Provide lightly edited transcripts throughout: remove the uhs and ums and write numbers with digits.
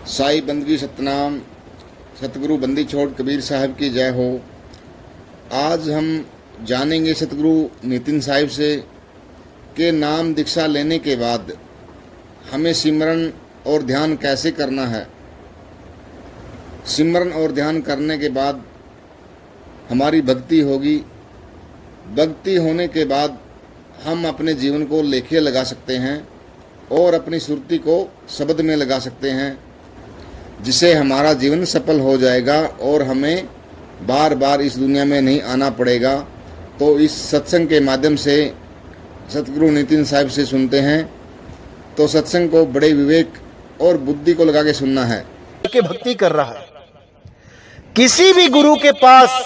साई बंदगी सतनाम, सतगुरु बंदी छोड़ कबीर साहब की जय हो। आज हम जानेंगे सतगुरु नितिन साहिब से कि नाम दीक्षा लेने के बाद हमें सिमरन और ध्यान कैसे करना है। सिमरन और ध्यान करने के बाद हमारी भक्ति होगी। भक्ति होने के बाद हम अपने जीवन को लेखे लगा सकते हैं और अपनी सुरती को शब्द में लगा सकते हैं, जिससे हमारा जीवन सफल हो जाएगा और हमें बार बार इस दुनिया में नहीं आना पड़ेगा। तो इस सत्संग के माध्यम से सतगुरु नितिन साहिब से सुनते हैं। तो सत्संग को बड़े विवेक और बुद्धि को लगा के सुनना है। के भक्ति कर रहा है, किसी भी गुरु के पास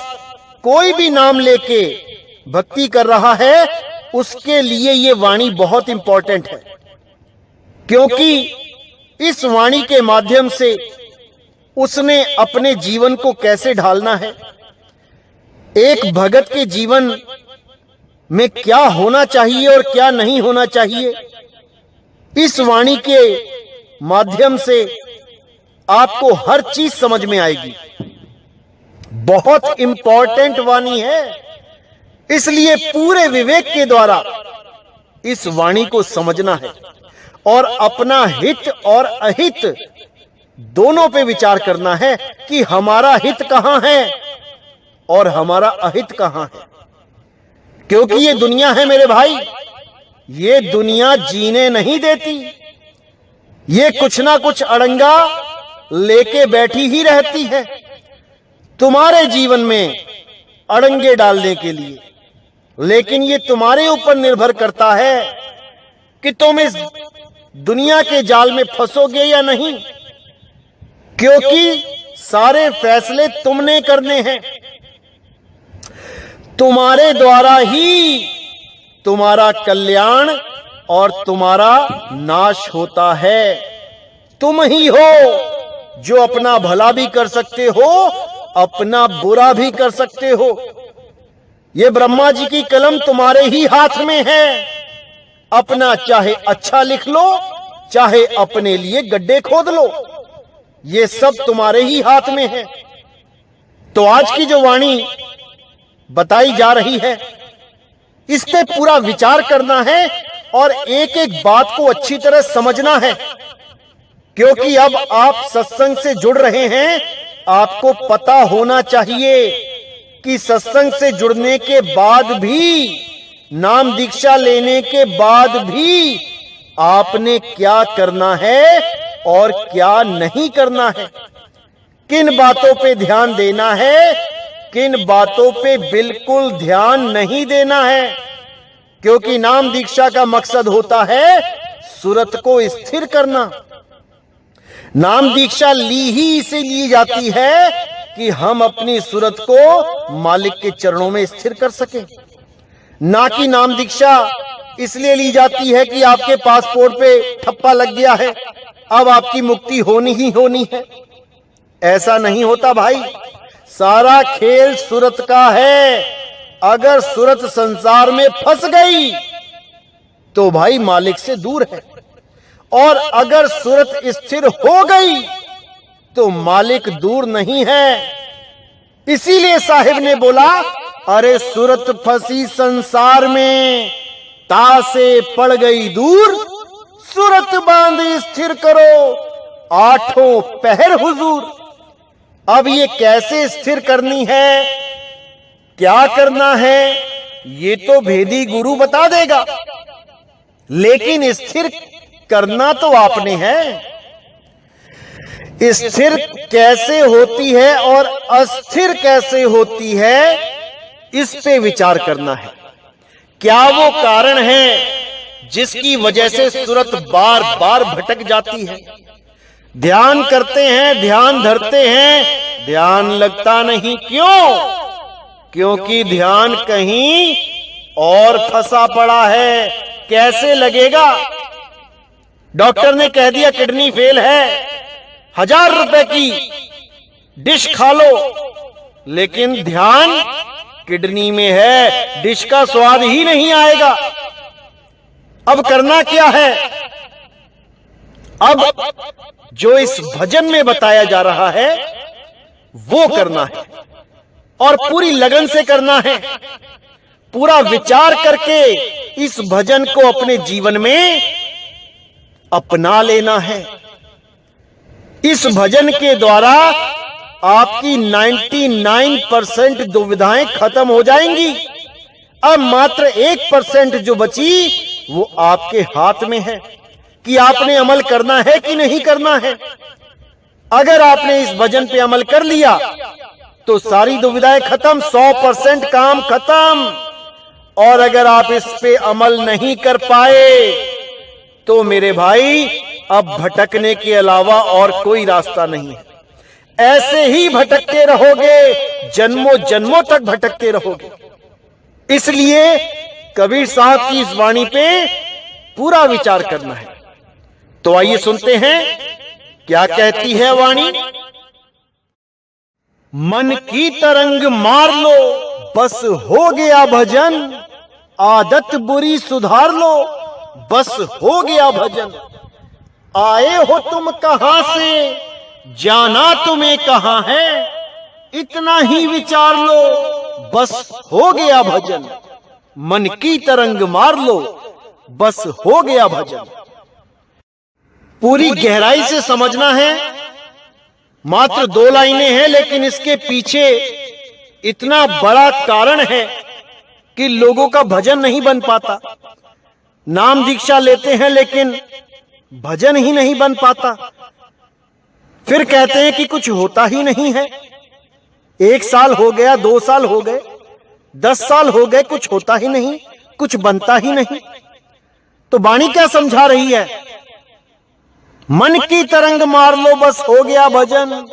कोई भी नाम लेके भक्ति कर रहा है, उसके लिए ये वाणी बहुत इंपॉर्टेंट है, क्योंकि इस वाणी के माध्यम से उसने अपने जीवन को कैसे ढालना है, एक भगत के जीवन में क्या होना चाहिए और क्या नहीं होना चाहिए, इस वाणी के माध्यम से आपको हर चीज समझ में आएगी। बहुत इंपॉर्टेंट वाणी है, इसलिए पूरे विवेक के द्वारा इस वाणी को समझना है और अपना हित और अहित दोनों पे विचार करना है कि हमारा हित कहां है और हमारा अहित कहां है। क्योंकि ये दुनिया है मेरे भाई, ये दुनिया जीने नहीं देती, ये कुछ ना कुछ अड़ंगा लेके बैठी ही रहती है तुम्हारे जीवन में अड़ंगे डालने के लिए। लेकिन ये तुम्हारे ऊपर निर्भर करता है कि तुम इस दुनिया के जाल में फंसोगे या नहीं, क्योंकि सारे फैसले तुमने करने हैं। तुम्हारे द्वारा ही तुम्हारा कल्याण और तुम्हारा नाश होता है। तुम ही हो जो अपना भला भी कर सकते हो, अपना बुरा भी कर सकते हो। ये ब्रह्मा जी की कलम तुम्हारे ही हाथ में है। अपना चाहे अच्छा लिख लो, चाहे अपने लिए गड्ढे खोद लो, ये सब तुम्हारे ही हाथ में है। तो आज की जो वाणी बताई जा रही है, इस पे पूरा विचार करना है और एक एक बात को अच्छी तरह समझना है, क्योंकि अब आप सत्संग से जुड़ रहे हैं। आपको पता होना चाहिए कि सत्संग से जुड़ने के बाद भी, नाम दीक्षा लेने के बाद भी आपने क्या करना है और क्या नहीं करना है, किन बातों पे ध्यान देना है, किन बातों पे बिल्कुल ध्यान नहीं देना है। क्योंकि नाम दीक्षा का मकसद होता है सूरत को स्थिर करना। नाम दीक्षा ली ही इसीलिए जाती है कि हम अपनी सूरत को मालिक के चरणों में स्थिर कर सकें, ना कि नाम दीक्षा इसलिए ली जाती है कि आपके पासपोर्ट पे ठप्पा लग गया है, अब आपकी मुक्ति होनी ही होनी है। ऐसा नहीं होता भाई, सारा खेल सूरत का है। अगर सूरत संसार में फंस गई तो भाई मालिक से दूर है, और अगर सूरत स्थिर हो गई तो मालिक दूर नहीं है। इसीलिए साहिब ने बोला, अरे सूरत फंसी संसार में, ता से पड़ गई दूर, सूरत बांधी स्थिर करो, आठों पहर हुजूर। अब ये कैसे स्थिर करनी है, क्या करना है, ये तो भेदी गुरु बता देगा, लेकिन स्थिर करना तो आपने है। स्थिर कैसे होती है और अस्थिर कैसे होती है, इस पे विचार करना है। क्या वो कारण है जिसकी वजह से सूरत बार बार भटक जाती है। ध्यान करते हैं, ध्यान धरते हैं, ध्यान लगता नहीं। क्यों? क्योंकि ध्यान कहीं और फंसा पड़ा है। कैसे लगेगा? डॉक्टर ने कह दिया किडनी फेल है, 1000 रुपए की डिश खा लो, लेकिन ध्यान किडनी में है, डिश का स्वाद ही नहीं आएगा। अब करना क्या है? अब जो इस भजन में बताया जा रहा है वो करना है और पूरी लगन से करना है। पूरा विचार करके इस भजन को अपने जीवन में अपना लेना है। इस भजन के द्वारा आपकी 99% दुविधाएं खत्म हो जाएंगी। अब मात्र 1% जो बची वो आपके हाथ में है कि आपने अमल करना है कि नहीं करना है। अगर आपने इस भजन पे अमल कर लिया तो सारी दुविधाएं खत्म, 100% काम खत्म। और अगर आप इस पे अमल नहीं कर पाए तो मेरे भाई अब भटकने के अलावा और कोई रास्ता नहीं है। ऐसे ही भटकते रहोगे, जन्मों जन्मों तक भटकते रहोगे। इसलिए कबीर साहब की इस वाणी पे पूरा विचार करना है। तो आइए सुनते हैं क्या कहती है वाणी। मन की तरंग मार लो, बस हो गया भजन, आदत बुरी सुधार लो, बस हो गया भजन। आए हो तुम कहां से, जाना तुम्हें कहां है, इतना ही विचार लो, बस हो गया भजन। मन की तरंग मार लो, बस हो गया भजन। पूरी गहराई से समझना है। मात्र 2 लाइनें हैं, लेकिन इसके पीछे इतना बड़ा कारण है कि लोगों का भजन नहीं बन पाता। नाम दीक्षा लेते हैं लेकिन भजन ही नहीं बन पाता। फिर कहते हैं कि कुछ होता ही नहीं है। 1 साल हो गया, 2 साल हो गए, 10 साल हो गए, कुछ होता ही नहीं, कुछ बनता ही नहीं। तो वाणी क्या समझा रही है? मन की तरंग मार लो, बस हो गया भजन,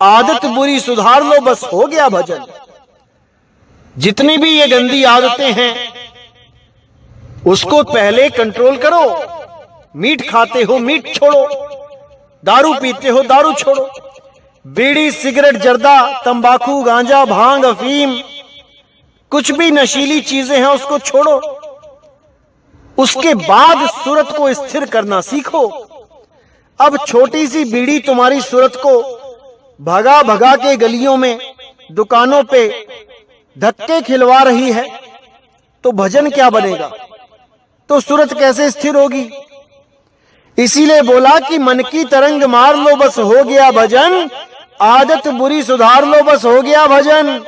आदत बुरी सुधार लो, बस हो गया भजन। जितनी भी ये गंदी आदतें हैं उसको पहले कंट्रोल करो। मीट खाते हो, मीट छोड़ो। दारू पीते हो, दारू छोड़ो। बीड़ी, सिगरेट, जर्दा, तंबाकू, गांजा, भांग, अफीम, कुछ भी नशीली चीजें हैं उसको छोड़ो। उसके बाद सूरत को स्थिर करना सीखो। अब छोटी सी बीड़ी तुम्हारी सूरत को भगा भगा के गलियों में, दुकानों पे धक्के खिलवा रही है, तो भजन क्या बनेगा? तो सूरत कैसे स्थिर होगी? इसीलिए बोला कि मन की तरंग मार लो, बस हो गया भजन, आदत बुरी सुधार लो, बस हो गया भजन।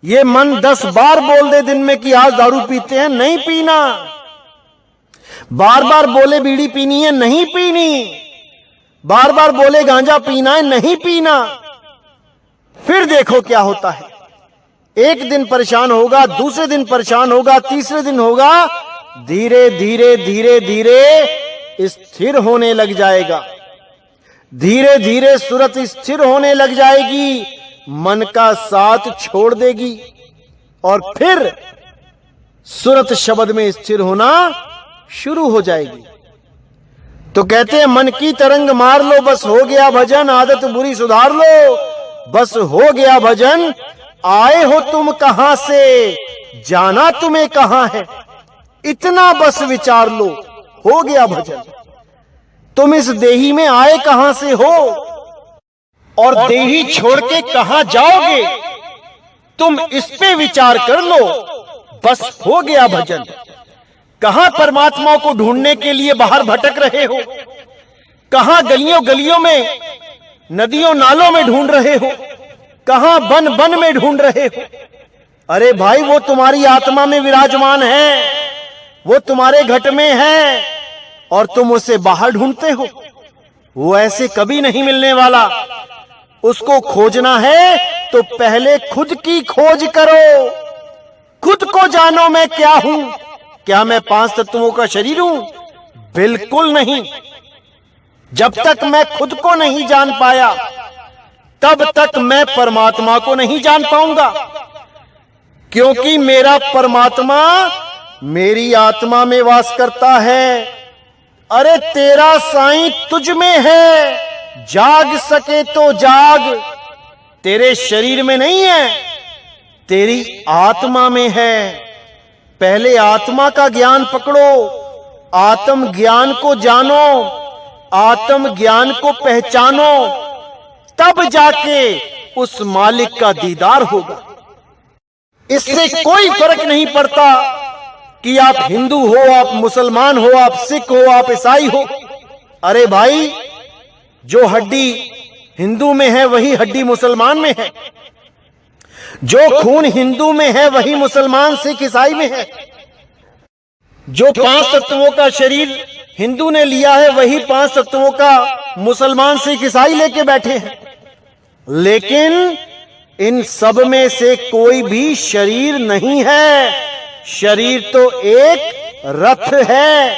ये मन 10 बार बोल दे दिन में कि आज दारू पीते हैं, नहीं पीना। बार बार बोले बीड़ी पीनी है, नहीं पीनी। बार बार बोले गांजा पीना है, नहीं पीना। फिर देखो क्या होता है। एक दिन परेशान होगा, दूसरे दिन परेशान होगा, तीसरे दिन होगा, धीरे धीरे धीरे धीरे स्थिर होने लग जाएगा। धीरे धीरे सूरत स्थिर होने लग जाएगी, मन का साथ छोड़ देगी और फिर सूरत शब्द में स्थिर होना शुरू हो जाएगी। तो कहते हैं मन की तरंग मार लो, बस हो गया भजन, आदत बुरी सुधार लो, बस हो गया भजन। आए हो तुम कहां से, जाना तुम्हें कहां है, इतना बस विचार लो, हो गया भजन। तुम इस देही में आए कहां से हो और देही छोड़ के कहां जाओगे, तुम इस पे विचार कर लो, बस हो गया भजन। कहां परमात्मा को ढूंढने के लिए बाहर भटक रहे हो, कहां गलियों गलियों में, नदियों नालों में ढूंढ रहे हो, कहां बन बन में ढूंढ रहे हो। अरे भाई, वो तुम्हारी आत्मा में विराजमान है, वो तुम्हारे घट में है और तुम उसे बाहर ढूंढते हो। वो ऐसे कभी नहीं मिलने वाला। उसको खोजना है तो पहले खुद की खोज करो। खुद को जानो मैं क्या हूं। क्या मैं 5 तत्वों का शरीर हूं? बिल्कुल नहीं। जब तक मैं खुद को नहीं जान पाया तब तक मैं परमात्मा को नहीं जान पाऊंगा, क्योंकि मेरा परमात्मा मेरी आत्मा में वास करता है। अरे तेरा साईं तुझ में है, जाग सके तो जाग। तेरे शरीर में नहीं है, तेरी आत्मा में है। पहले आत्मा का ज्ञान पकड़ो, आत्म ज्ञान को जानो, आत्म ज्ञान को पहचानो, तब जाके उस मालिक का दीदार होगा। इससे कोई फर्क नहीं पड़ता कि आप हिंदू हो, आप मुसलमान हो, आप सिख हो, आप ईसाई हो। अरे भाई, जो हड्डी हिंदू में है वही हड्डी मुसलमान में है, जो खून हिंदू में है वही मुसलमान सिख ईसाई में है, जो 5 तत्वों का शरीर हिंदू ने लिया है वही 5 तत्वों का मुसलमान सिख ईसाई लेके बैठे हैं। लेकिन इन सब में से कोई भी शरीर नहीं है। शरीर तो एक रथ है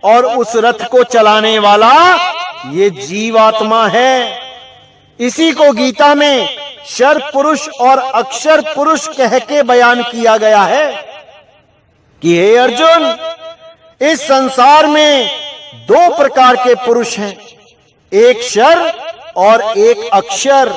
और उस रथ को चलाने वाला ये जीवात्मा है। इसी को गीता में शर पुरुष और अक्षर पुरुष कह के बयान किया गया है कि हे अर्जुन, इस संसार में 2 प्रकार के पुरुष हैं, एक शर और एक अक्षर।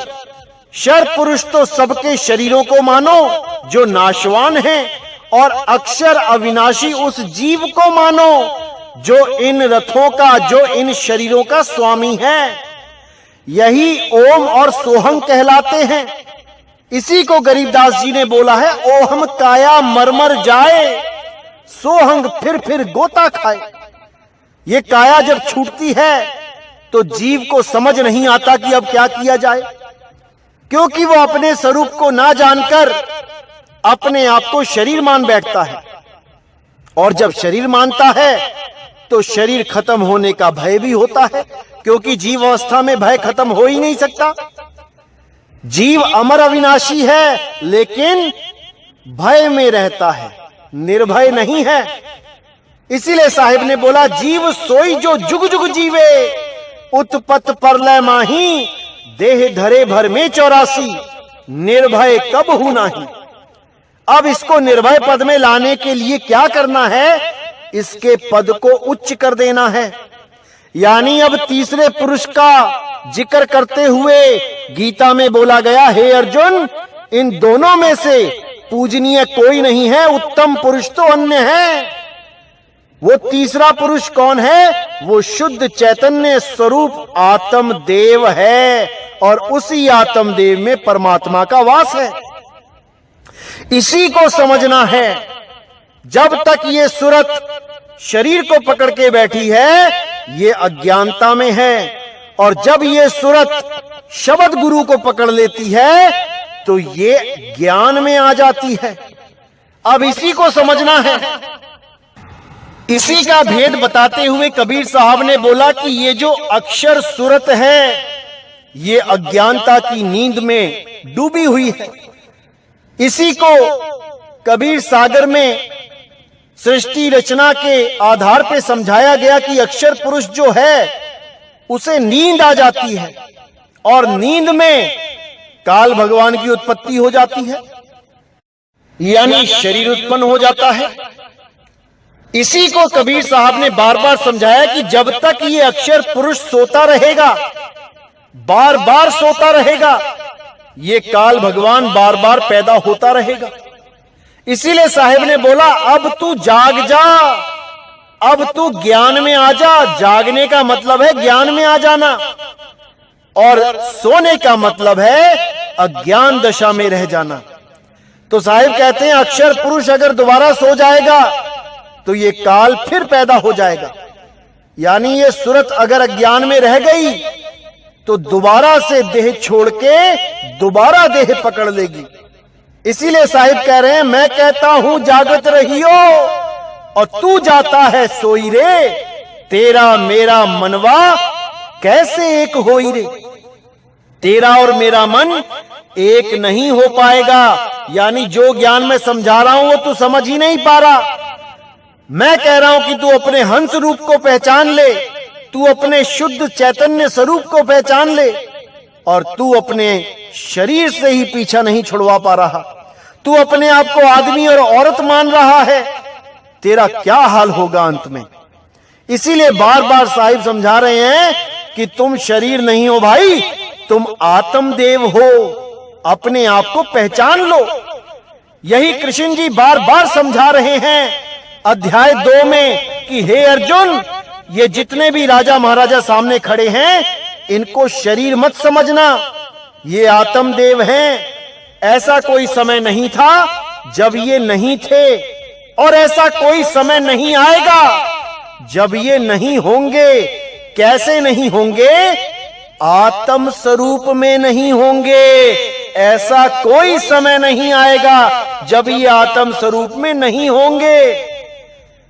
शर पुरुष तो सबके शरीरों को मानो जो नाशवान हैं, और अक्षर अविनाशी उस जीव को मानो जो इन रथों का, जो इन शरीरों का स्वामी है। यही ओम और सोहम कहलाते हैं। इसी को गरीबदास जी ने बोला है, ओहम काया मरमर जाए, सोहंग फिर गोता खाए। ये काया जब छूटती है तो जीव को समझ नहीं आता कि अब क्या किया जाए, क्योंकि वो अपने स्वरूप को ना जानकर अपने आप को शरीर मान बैठता है। और जब शरीर मानता है तो शरीर खत्म होने का भय भी होता है, क्योंकि जीव अवस्था में भय खत्म हो ही नहीं सकता। जीव अमर अविनाशी है, लेकिन भय में रहता है, निर्भय नहीं है। इसीलिए साहिब ने बोला, जीव सोई जो जुग जुग जीवे, उत्पत परलय माही, देह धरे भर में 84, निर्भय कब हूं नाही। अब इसको निर्भय पद में लाने के लिए क्या करना है? इसके पद को उच्च कर देना है। यानी अब तीसरे पुरुष का जिक्र करते हुए गीता में बोला गया, हे अर्जुन, इन दोनों में से पूजनीय कोई नहीं है, उत्तम पुरुष तो अन्य है। वो तीसरा पुरुष कौन है? वो शुद्ध चैतन्य स्वरूप आत्मदेव है, और उसी आत्मदेव में परमात्मा का वास है। इसी को समझना है। जब तक ये सूरत शरीर को पकड़ के बैठी है, ये अज्ञानता में है, और जब ये सूरत शब्द गुरु को पकड़ लेती है तो ये ज्ञान में आ जाती है। अब इसी को समझना है। इसी का भेद बताते हुए कबीर साहब ने बोला कि ये जो अक्षर सूरत है, ये अज्ञानता की नींद में डूबी हुई है। इसी को कबीर सागर में सृष्टि रचना के आधार पे समझाया गया कि अक्षर पुरुष जो है उसे नींद आ जाती है, और नींद में काल भगवान की उत्पत्ति हो जाती है, यानी शरीर उत्पन्न हो जाता है। इसी को कबीर साहब ने बार बार समझाया कि जब तक ये अक्षर पुरुष सोता रहेगा, बार बार सोता रहेगा, ये काल भगवान बार बार पैदा होता रहेगा। इसीलिए साहिब ने बोला, अब तू जाग जा, अब तू ज्ञान में आ जा। जागने का मतलब है ज्ञान में आ जाना, और सोने का मतलब है अज्ञान दशा में रह जाना। तो साहिब कहते हैं, अक्षर पुरुष अगर दोबारा सो जाएगा तो ये काल फिर पैदा हो जाएगा। यानी ये सूरत अगर अज्ञान में रह गई तो दोबारा से देह छोड़ के दोबारा देह पकड़ लेगी। इसीलिए साहिब कह रहे हैं, मैं कहता हूं जागत रहियो और तू जाता है सोई रे, तेरा मेरा मनवा कैसे एक होई रे। तेरा और मेरा मन एक नहीं हो पाएगा। यानी जो ज्ञान में समझा रहा हूं वो तू समझ ही नहीं पा रहा। मैं कह रहा हूं कि तू अपने हंस रूप को पहचान ले, तू अपने शुद्ध चैतन्य स्वरूप को पहचान ले, और तू अपने शरीर से ही पीछा नहीं छुड़वा पा रहा। तू अपने आप को आदमी और औरत मान रहा है, तेरा क्या हाल होगा अंत में। इसीलिए बार बार साहिब समझा रहे हैं कि तुम शरीर नहीं हो भाई, तुम आत्मदेव हो, अपने आप को पहचान लो। यही कृष्ण जी बार बार समझा रहे हैं अध्याय 2 में कि हे अर्जुन, ये जितने भी राजा महाराजा सामने खड़े हैं, इनको शरीर मत समझना, ये आत्मदेव हैं। ऐसा कोई समय नहीं था जब ये नहीं थे, और ऐसा कोई समय नहीं आएगा जब ये नहीं होंगे। कैसे नहीं होंगे? आत्म स्वरूप में नहीं होंगे। ऐसा कोई समय नहीं आएगा जब ये आत्म स्वरूप में नहीं होंगे।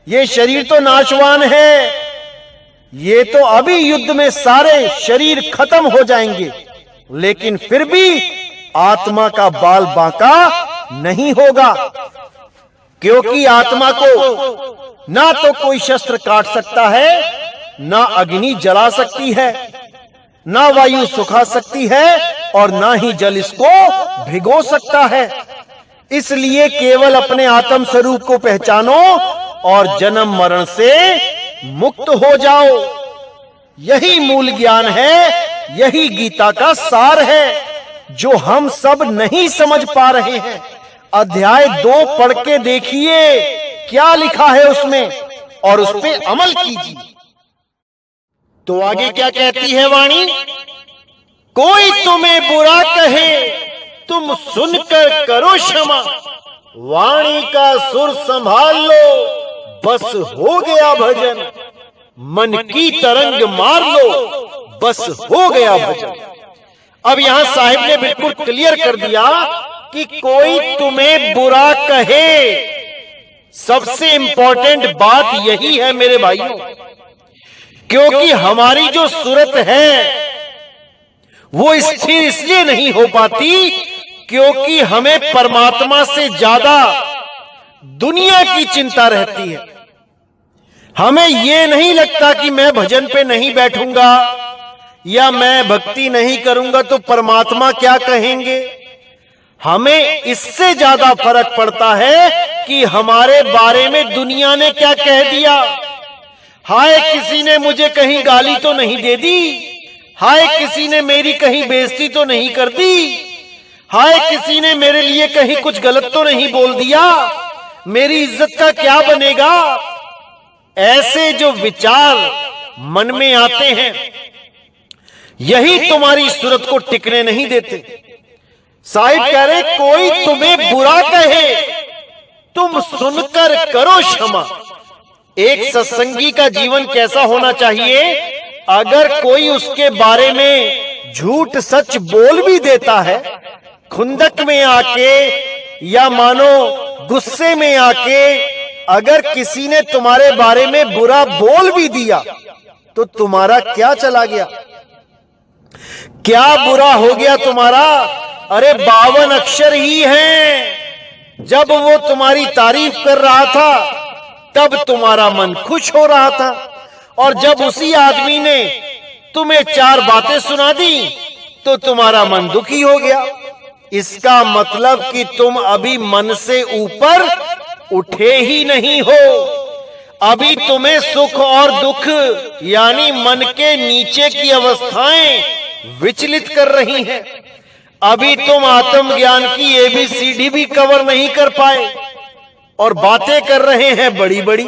ये शरीर तो नाशवान है, ये तो अभी युद्ध में सारे शरीर खत्म हो जाएंगे, लेकिन फिर भी आत्मा का बाल बांका नहीं होगा, क्योंकि आत्मा को ना तो कोई शस्त्र काट सकता है, ना अग्नि जला सकती है, ना वायु सुखा सकती है, और ना ही जल इसको भिगो सकता है। इसलिए केवल अपने आत्म स्वरूप को पहचानो और जन्म मरण से मुक्त हो जाओ। यही मूल ज्ञान है, यही गीता का सार है, जो हम सब नहीं समझ पा रहे हैं। अध्याय 2 पढ़ के देखिए क्या लिखा है उसमें, और उस पे अमल कीजिए। तो आगे क्या कहती है वाणी? कोई तुम्हें बुरा कहे तुम सुनकर करो क्षमा, वाणी का सुर संभाल लो, बस हो गया भजन, मन की तरंग मार लो, बस हो गया भजन। अब यहां साहिब ने बिल्कुल क्लियर कर दिया कि कोई तुम्हें बुरा कहे। सबसे इंपॉर्टेंट बात यही है मेरे भाइयों, क्योंकि हमारी जो सूरत है वो स्थिर इसलिए नहीं हो पाती क्योंकि हमें परमात्मा से ज्यादा दुनिया की चिंता रहती है। हमें यह नहीं लगता कि मैं भजन पे नहीं बैठूंगा या मैं भक्ति नहीं करूंगा तो परमात्मा क्या कहेंगे। हमें इससे ज्यादा फर्क पड़ता है कि हमारे बारे में दुनिया ने क्या कह दिया। हाय किसी ने मुझे कहीं गाली तो नहीं दे दी, हाय किसी ने मेरी कहीं बेइज्जती तो नहीं कर दी, हाय किसी ने मेरे लिए कहीं कुछ गलत तो नहीं बोल दिया, मेरी इज्जत का क्या बनेगा। ऐसे जो विचार मन में आते हैं यही तुम्हारी सूरत को टिकने नहीं देते। साहिब कह रहे कोई तुम्हें बुरा कहे तुम सुनकर करो क्षमा। एक सत्संगी का जीवन कैसा होना चाहिए? अगर कोई उसके बारे में झूठ सच बोल भी देता है, खुंदक में आके या मानो गुस्से में आके अगर किसी ने तुम्हारे बारे में बुरा बोल भी दिया तो तुम्हारा क्या चला गया, क्या बुरा हो गया तुम्हारा? अरे 52 अक्षर ही हैं। जब वो तुम्हारी तारीफ कर रहा था तब तुम्हारा मन खुश हो रहा था, और जब उसी आदमी ने तुम्हें 4 बातें सुना दी तो तुम्हारा मन दुखी हो गया। इसका मतलब कि तुम अभी मन से ऊपर उठे ही नहीं हो। अभी तुम्हें सुख और दुख यानी मन के नीचे की अवस्थाएं विचलित कर रही हैं। अभी तुम आत्मज्ञान की ABCD भी कवर नहीं कर पाए और बातें कर रहे हैं बड़ी बड़ी।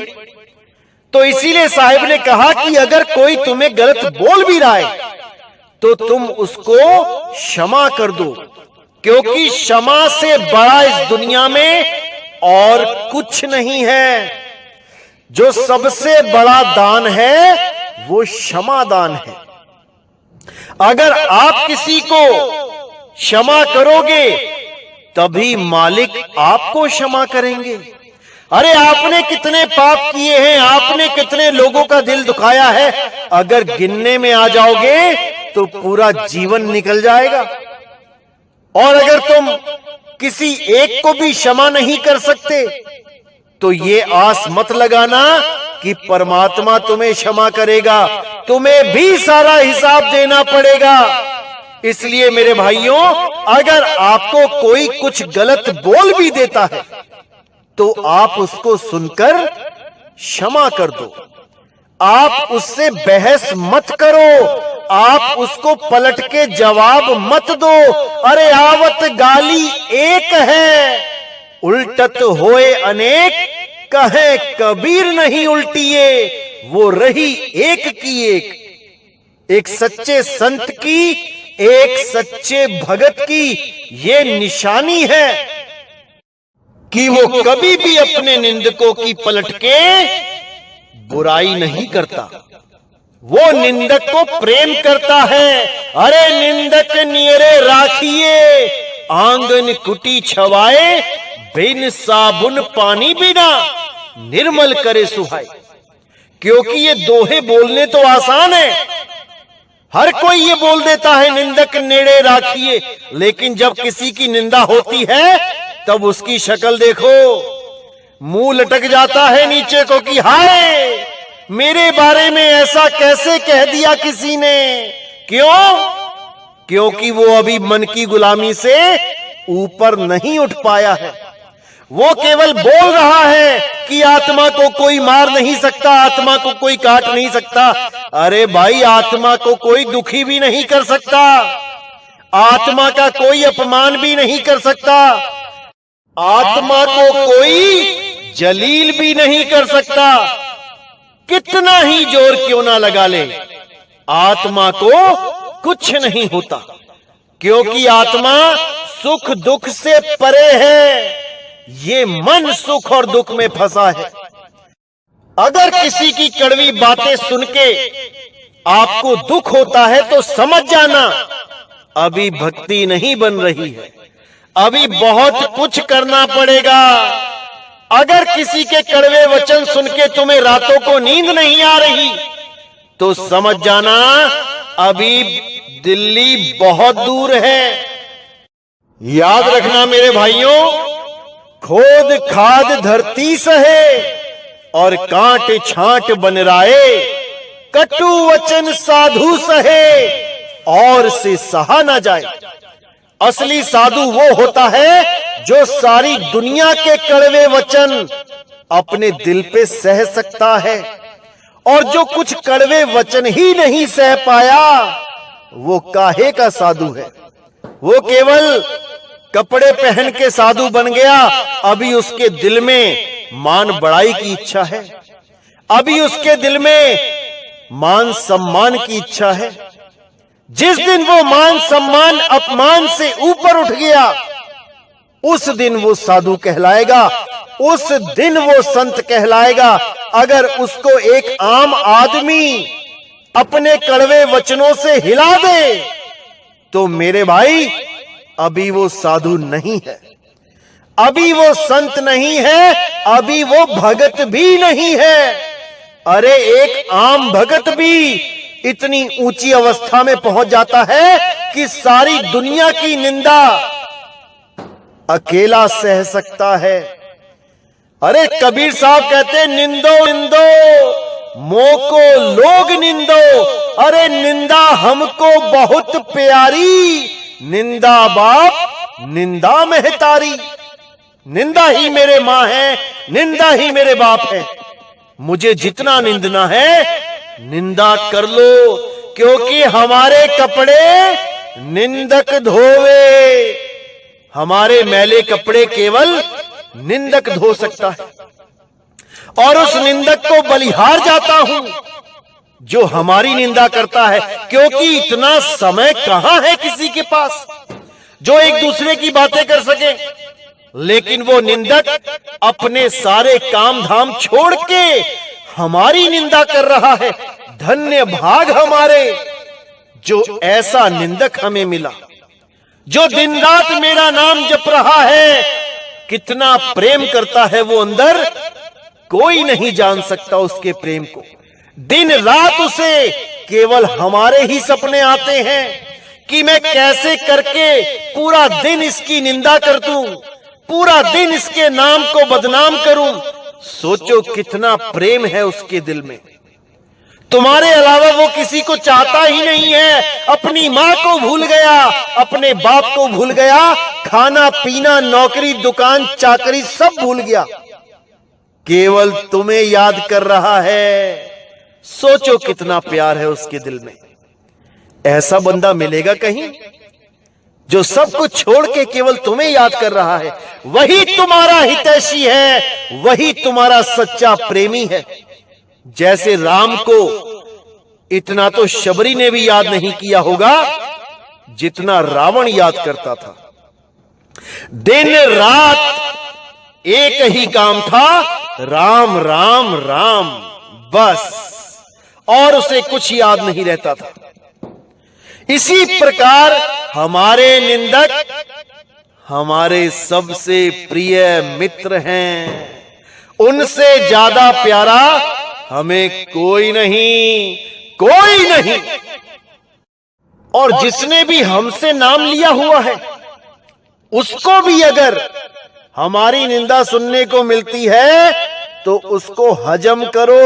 तो इसीलिए साहिब ने कहा कि अगर कोई तुम्हें गलत बोल भी रहा है तो तुम उसको क्षमा कर दो, क्योंकि क्षमा से बड़ा इस दुनिया में और कुछ नहीं है। जो सबसे बड़ा दान है वो क्षमा दान है। अगर आप किसी को क्षमा करोगे तभी मालिक आपको क्षमा करेंगे। अरे आपने कितने पाप किए हैं, आपने कितने लोगों का दिल दुखाया है, अगर गिनने में आ जाओगे तो पूरा जीवन निकल जाएगा। और अगर तुम किसी एक को भी क्षमा नहीं कर सकते तो ये आस मत लगाना कि परमात्मा तुम्हें क्षमा करेगा, तुम्हें भी सारा हिसाब देना पड़ेगा। इसलिए मेरे भाइयों, अगर आपको कोई कुछ गलत बोल भी देता है तो आप उसको सुनकर क्षमा कर दो। आप उससे बहस मत करो, आप उसको पलट के जवाब मत दो। अरे आवत गाली एक है, उल्टत होए अनेक, कहे कबीर नहीं उल्टिए। वो रही एक की एक सच्चे संत की, एक सच्चे भगत की ये निशानी है कि वो कभी भी अपने निंदकों की पलट के बुराई नहीं करता, वो निंदक को प्रेम करता है। अरे निंदक नियरे राखिए, आंगन कुटी छवाए, बिन साबुन पानी बिना निर्मल करे सुहाए। क्योंकि ये दोहे बोलने तो आसान है, हर कोई ये बोल देता है निंदक नेड़े राखिए, लेकिन जब किसी की निंदा होती है तब उसकी शक्ल देखो, मुंह लटक जाता है नीचे को कि हाय मेरे बारे में ऐसा कैसे कह दिया किसी ने। क्यों? क्योंकि वो अभी मन की गुलामी से ऊपर नहीं उठ पाया है। वो केवल बोल रहा है कि आत्मा को कोई मार नहीं सकता, आत्मा को कोई काट नहीं सकता। अरे भाई, आत्मा को कोई दुखी भी नहीं कर सकता, आत्मा का कोई अपमान भी नहीं कर सकता, आत्मा को कोई जलील भी नहीं कर सकता। कितना ही जोर क्यों ना लगा ले, आत्मा को कुछ नहीं होता, क्योंकि आत्मा सुख दुख से परे है। ये मन सुख और दुख में फंसा है। अगर किसी की कड़वी बातें सुन के आपको दुख होता है तो समझ जाना अभी भक्ति नहीं बन रही है, अभी बहुत कुछ करना पड़ेगा। अगर किसी के कड़वे वचन सुन के तुम्हें रातों को नींद नहीं आ रही तो समझ जाना अभी दिल्ली बहुत दूर है। याद रखना मेरे भाइयों, खोद खाद धरती सहे और कांट छांट बनराए, कटु वचन साधु सहे और से सहा ना जाए। असली साधु वो होता है जो सारी दुनिया के कड़वे वचन अपने दिल पे सह सकता है, और जो कुछ कड़वे वचन ही नहीं सह पाया वो काहे का साधु है। वो केवल कपड़े पहन के साधु बन गया, अभी उसके दिल में मान बढ़ाई की इच्छा है, अभी उसके दिल में मान सम्मान की इच्छा है। जिस दिन वो मान सम्मान अपमान से ऊपर उठ गया उस दिन वो साधु कहलाएगा, उस दिन वो संत कहलाएगा। अगर उसको एक आम आदमी अपने कड़वे वचनों से हिला दे तो मेरे भाई अभी वो साधु नहीं है, अभी वो संत नहीं है, अभी वो भगत भी नहीं है। अरे एक आम भगत भी इतनी ऊंची अवस्था में पहुंच जाता है कि सारी दुनिया की निंदा अकेला सह सकता है। अरे कबीर साहब कहते निंदो निंदो मोको लोग निंदो, अरे निंदा हमको बहुत प्यारी, निंदा बाप निंदा महतारी। निंदा ही मेरे माँ है, निंदा ही मेरे बाप है। मुझे जितना निंदना है निंदा कर लो, क्योंकि हमारे कपड़े निंदक धोवे, हमारे मैले कपड़े केवल निंदक धो सकता है। और उस निंदक को बलिहार जाता हूं जो हमारी निंदा करता है, क्योंकि इतना समय कहां है किसी के पास जो एक दूसरे की बातें कर सके। लेकिन वो निंदक अपने सारे काम धाम छोड़ के हमारी निंदा कर रहा है। धन्य भाग हमारे जो ऐसा निंदक हमें मिला, जो दिन रात मेरा नाम जप रहा है। कितना प्रेम करता है वो अंदर, कोई नहीं जान सकता उसके प्रेम को। दिन रात उसे केवल हमारे ही सपने आते हैं कि मैं कैसे करके पूरा दिन इसकी निंदा कर दूं, पूरा दिन इसके नाम को बदनाम करूं। सोचो कितना प्रेम है उसके दिल में। तुम्हारे अलावा वो किसी को चाहता ही नहीं है। अपनी माँ को भूल गया, अपने बाप को भूल गया, खाना पीना नौकरी दुकान चाकरी सब भूल गया, केवल तुम्हें याद कर रहा है। सोचो कितना प्यार है उसके दिल में। ऐसा बंदा मिलेगा कहीं जो सब कुछ छोड़ के केवल तुम्हें याद कर रहा है। वही तुम्हारा हितैषी है, वही तुम्हारा सच्चा प्रेमी है। जैसे राम को इतना तो शबरी ने भी याद नहीं किया होगा जितना रावण याद करता था। दिन रात एक ही काम था, राम राम राम, बस, और उसे कुछ याद नहीं रहता था। इसी प्रकार हमारे निंदक हमारे सबसे प्रिय मित्र हैं, उनसे ज्यादा प्यारा हमें कोई नहीं, कोई नहीं। और जिसने भी हमसे नाम लिया हुआ है उसको भी अगर हमारी निंदा सुनने को मिलती है तो उसको हजम करो,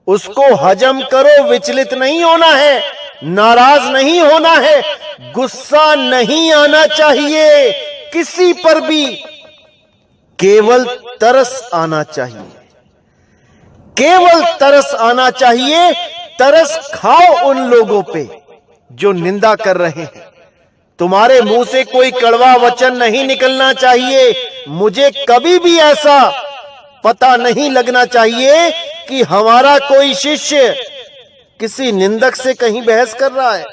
उसको हजम करो। विचलित नहीं होना है, नाराज नहीं होना है, गुस्सा नहीं आना चाहिए किसी पर भी, केवल तरस आना चाहिए, केवल तरस आना चाहिए। तरस खाओ उन लोगों पे जो निंदा कर रहे हैं। तुम्हारे मुंह से कोई कड़वा वचन नहीं निकलना चाहिए। मुझे कभी भी ऐसा पता नहीं लगना चाहिए कि हमारा कोई शिष्य किसी निंदक से कहीं बहस कर रहा है,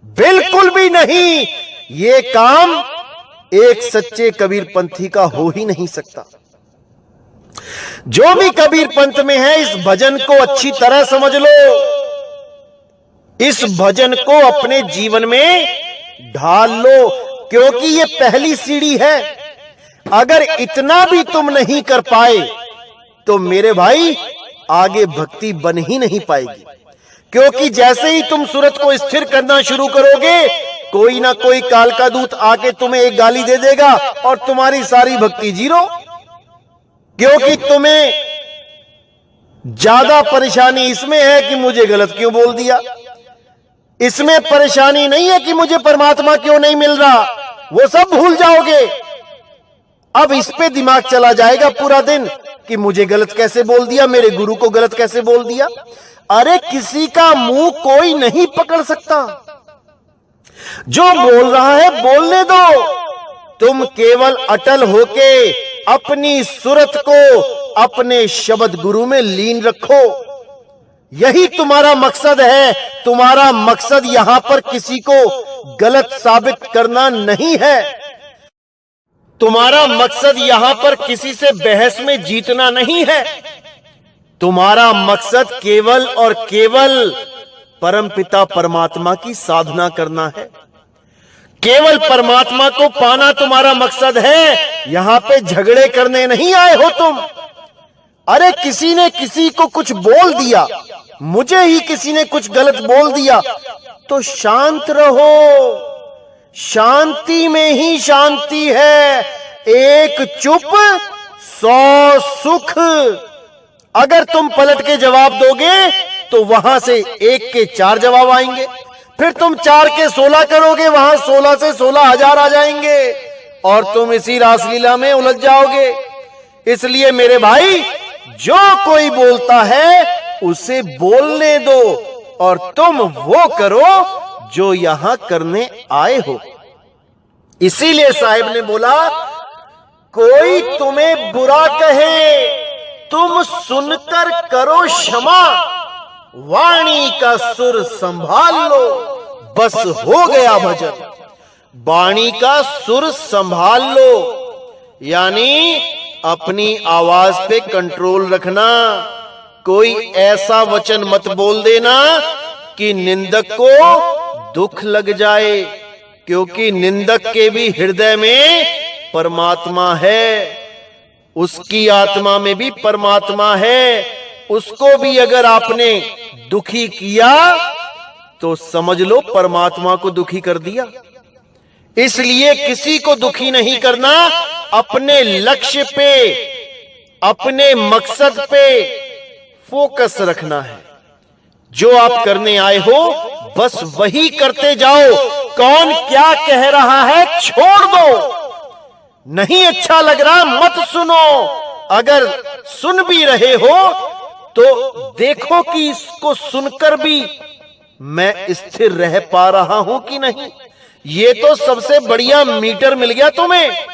बिल्कुल भी नहीं। ये काम एक सच्चे कबीर पंथी का हो ही नहीं सकता। जो भी कबीर पंथ में है, इस भजन को अच्छी तरह समझ लो, इस भजन को अपने जीवन में ढाल लो, क्योंकि ये पहली सीढ़ी है। अगर इतना भी तुम नहीं कर पाए तो मेरे भाई आगे भक्ति बन ही नहीं पाएगी। क्योंकि जैसे ही तुम सूरत को स्थिर करना शुरू करोगे, कोई ना कोई काल का दूत आके तुम्हें एक गाली दे देगा और तुम्हारी सारी भक्ति जीरो। क्योंकि तुम्हें ज्यादा परेशानी इसमें है कि मुझे गलत क्यों बोल दिया, इसमें परेशानी नहीं है कि मुझे परमात्मा क्यों नहीं मिल रहा, वो सब भूल जाओगे। अब इस पे दिमाग चला जाएगा पूरा दिन कि मुझे गलत कैसे बोल दिया, मेरे गुरु को गलत कैसे बोल दिया। अरे किसी का मुंह कोई नहीं पकड़ सकता, जो बोल रहा है बोलने दो। तुम केवल अटल होके अपनी सूरत को अपने शब्द गुरु में लीन रखो, यही तुम्हारा मकसद है। तुम्हारा मकसद यहां पर किसी को गलत साबित करना नहीं है, तुम्हारा मकसद यहां पर किसी से बहस में जीतना नहीं है। तुम्हारा मकसद केवल और केवल परमपिता परमात्मा की साधना करना है, केवल परमात्मा को पाना तुम्हारा मकसद है। यहां पे झगड़े करने नहीं आए हो तुम। अरे किसी ने किसी को कुछ बोल दिया, मुझे ही किसी ने कुछ गलत बोल दिया, तो शांत रहो, शांति में ही शांति है। एक चुप 100 सुख। अगर तुम पलट के जवाब दोगे तो वहां से 1 के 4 जवाब आएंगे, फिर तुम 4 के 16 करोगे, वहां 16 से 16,000 आ जाएंगे और तुम इसी रासलीला में उलझ जाओगे। इसलिए मेरे भाई, जो कोई बोलता है उसे बोलने दो और तुम वो करो जो यहां करने आए हो। इसीलिए साहिब ने बोला, कोई तुम्हें बुरा कहे तुम सुनकर करो क्षमा, वाणी का सुर संभाल लो, बस हो गया भजन। वाणी का सुर संभाल लो यानी अपनी आवाज पे कंट्रोल रखना। कोई ऐसा वचन मत बोल देना कि निंदक को दुख लग जाए, क्योंकि निंदक के भी हृदय में परमात्मा है, उसकी आत्मा में भी परमात्मा है। उसको भी अगर आपने दुखी किया तो समझ लो परमात्मा को दुखी कर दिया। इसलिए किसी को दुखी नहीं करना, अपने लक्ष्य पे, अपने मकसद पे फोकस रखना है। जो आप करने आए हो बस वही करते जाओ। कौन क्या कह रहा है छोड़ दो, नहीं अच्छा लग रहा मत सुनो। अगर सुन भी रहे हो तो देखो कि इसको सुनकर भी मैं स्थिर रह पा रहा हूं कि नहीं। ये तो सबसे बढ़िया मीटर मिल गया तुम्हें।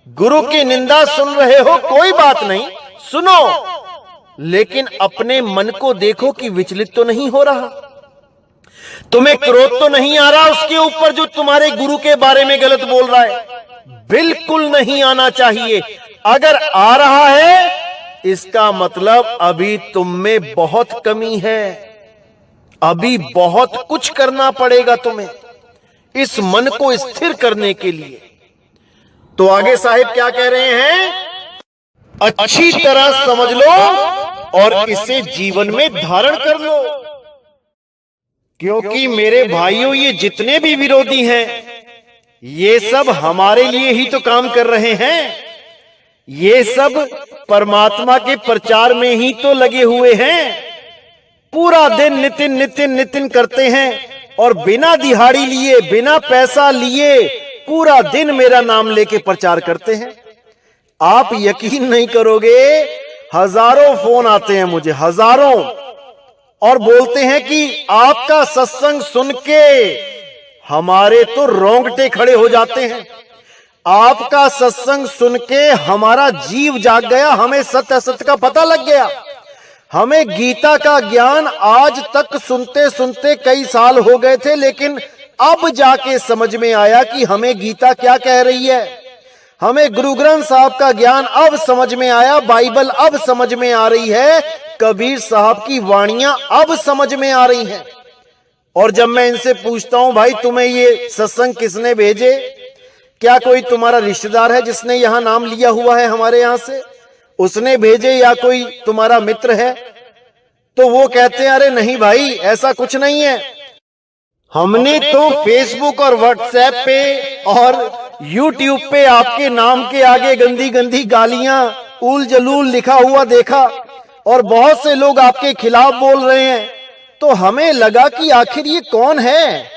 गुरु की निंदा सुन रहे हो, कोई बात नहीं, सुनो, लेकिन अपने मन को देखो कि विचलित तो नहीं हो रहा। तुम्हें क्रोध तो नहीं आ रहा उसके ऊपर जो तुम्हारे गुरु के बारे में गलत बोल रहा है? बिल्कुल नहीं आना चाहिए। अगर आ रहा है इसका मतलब अभी तुम में बहुत कमी है, अभी बहुत कुछ करना पड़ेगा तुम्हें इस मन को स्थिर करने के लिए। तो आगे साहिब क्या कह रहे हैं? अच्छी तरह समझ लो और इसे जीवन में धारण कर लो, क्योंकि मेरे भाइयों ये जितने भी विरोधी हैं ये सब हमारे लिए ही तो काम कर रहे हैं। ये सब परमात्मा के प्रचार में ही तो लगे हुए हैं। पूरा दिन नितिन नितिन नितिन करते हैं और बिना दिहाड़ी लिए बिना पैसा लिए पूरा दिन मेरा नाम लेके प्रचार करते हैं। आप यकीन नहीं करोगे, हजारों फोन आते हैं मुझे, हजारों, और बोलते हैं कि आपका सत्संग सुन के हमारे तो रोंगटे खड़े हो जाते हैं, आपका सत्संग सुन के हमारा जीव जाग गया, हमें सत्य असत्य का पता लग गया। हमें गीता का ज्ञान आज तक सुनते सुनते कई साल हो गए थे, लेकिन अब जाके समझ में आया कि हमें गीता क्या कह रही है। हमें गुरु ग्रंथ साहब का ज्ञान अब समझ में आया, बाइबल अब समझ में आ रही है, कबीर साहब की वाणियां अब समझ में आ रही हैं। और जब मैं इनसे पूछता हूं भाई तुम्हें ये सत्संग किसने भेजे, क्या कोई तुम्हारा रिश्तेदार है जिसने यहां नाम लिया हुआ है हमारे यहां से, उसने भेजे, या कोई तुम्हारा मित्र है? तो वो कहते हैं अरे नहीं भाई ऐसा कुछ नहीं है, हमने तो फेसबुक और व्हाट्सएप पे और यूट्यूब पे आपके नाम के आगे गंदी गंदी गालियां उल जलूल लिखा हुआ देखा और बहुत से लोग आपके खिलाफ बोल रहे हैं। तो हमें लगा कि आखिर ये कौन है,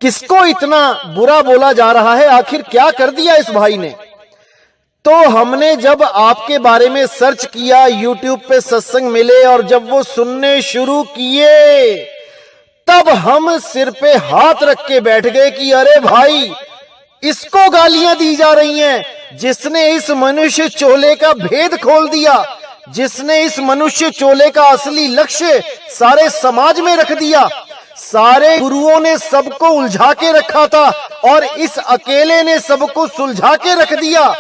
किसको इतना बुरा बोला जा रहा है, आखिर क्या कर दिया इस भाई ने। तो हमने जब आपके बारे में सर्च किया, यूट्यूब पे सत्संग मिले और जब वो सुनने शुरू किए तब हम सिर पे हाथ रख के बैठ गए कि अरे भाई इसको गालियां दी जा रही हैं जिसने इस मनुष्य चोले का भेद खोल दिया, जिसने इस मनुष्य चोले का असली लक्ष्य सारे समाज में रख दिया। सारे गुरुओं ने सबको उलझा के रखा था और इस अकेले ने सबको सुलझा के रख दिया।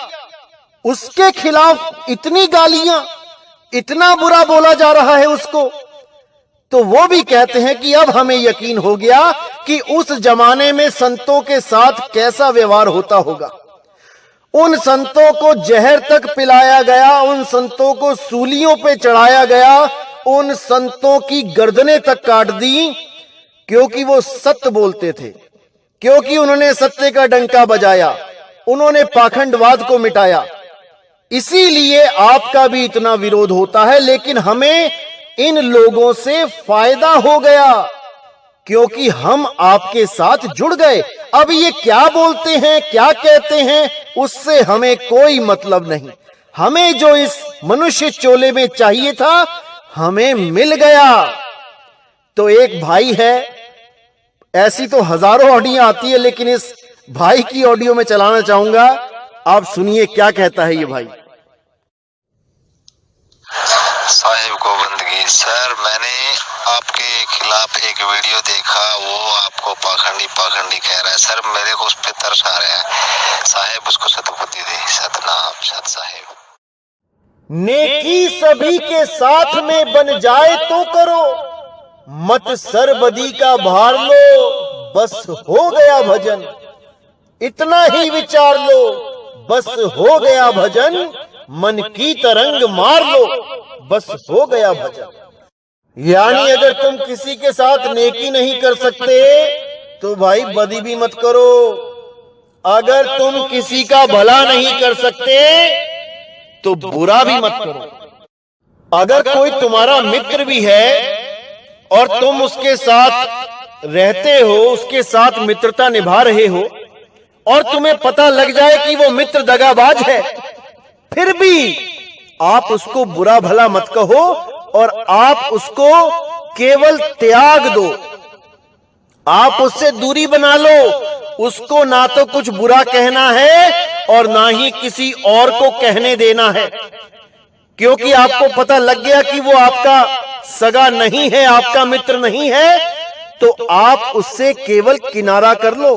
उसके खिलाफ इतनी गालियां, इतना बुरा बोला जा रहा है उसको। तो वो भी कहते हैं कि अब हमें यकीन हो गया कि उस जमाने में संतों के साथ कैसा व्यवहार होता होगा। उन संतों को जहर तक पिलाया गया, उन संतों को सूलियों पे चढ़ाया गया, उन संतों की गर्दनें तक काट दी, क्योंकि वो सत्य बोलते थे, क्योंकि उन्होंने सत्य का डंका बजाया, उन्होंने पाखंडवाद को मिटाया। इसीलिए आपका भी इतना विरोध होता है। लेकिन हमें इन लोगों से फायदा हो गया क्योंकि हम आपके साथ जुड़ गए। अब ये क्या बोलते हैं, क्या कहते हैं, उससे हमें कोई मतलब नहीं। हमें जो इस मनुष्य चोले में चाहिए था हमें मिल गया। तो एक भाई है, ऐसी तो हजारों ऑडियो आती है, लेकिन इस भाई की ऑडियो में चलाना चाहूंगा। आप सुनिए क्या कहता है ये भाई। साहिब गोविंदगी सर, मैंने आपके खिलाफ एक वीडियो देखा, वो आपको पाखंडी पाखंडी कह रहा है सर, मेरे को उस पर तरस आ रहा है। साहिब उसको सतबुद्धि दे, सतनाम सत साहिब। नेकी सभी के साथ में बन जाए तो करो, मत सरबदी का भार लो, बस हो गया भजन। इतना ही विचार लो, बस हो गया भजन। मन की तरंग मार लो, बस हो गया भजन। यानी अगर तुम किसी के साथ नेकी नहीं कर सकते तो भाई बदी भी मत करो। अगर तुम किसी का भला नहीं कर सकते तो बुरा भी मत करो। अगर कोई तुम्हारा मित्र भी है और तुम उसके साथ रहते हो, उसके साथ मित्रता निभा रहे हो और तुम्हें पता लग जाए कि वो मित्र दगाबाज है, फिर भी आप उसको बुरा भला मत कहो और आप उसको केवल त्याग दो। आप उससे दूरी बना लो। उसको ना तो कुछ बुरा कहना है और ना ही किसी और को कहने देना है। क्योंकि आपको पता लग गया कि वो आपका सगा नहीं है, आपका मित्र नहीं है, तो आप उससे केवल किनारा कर लो।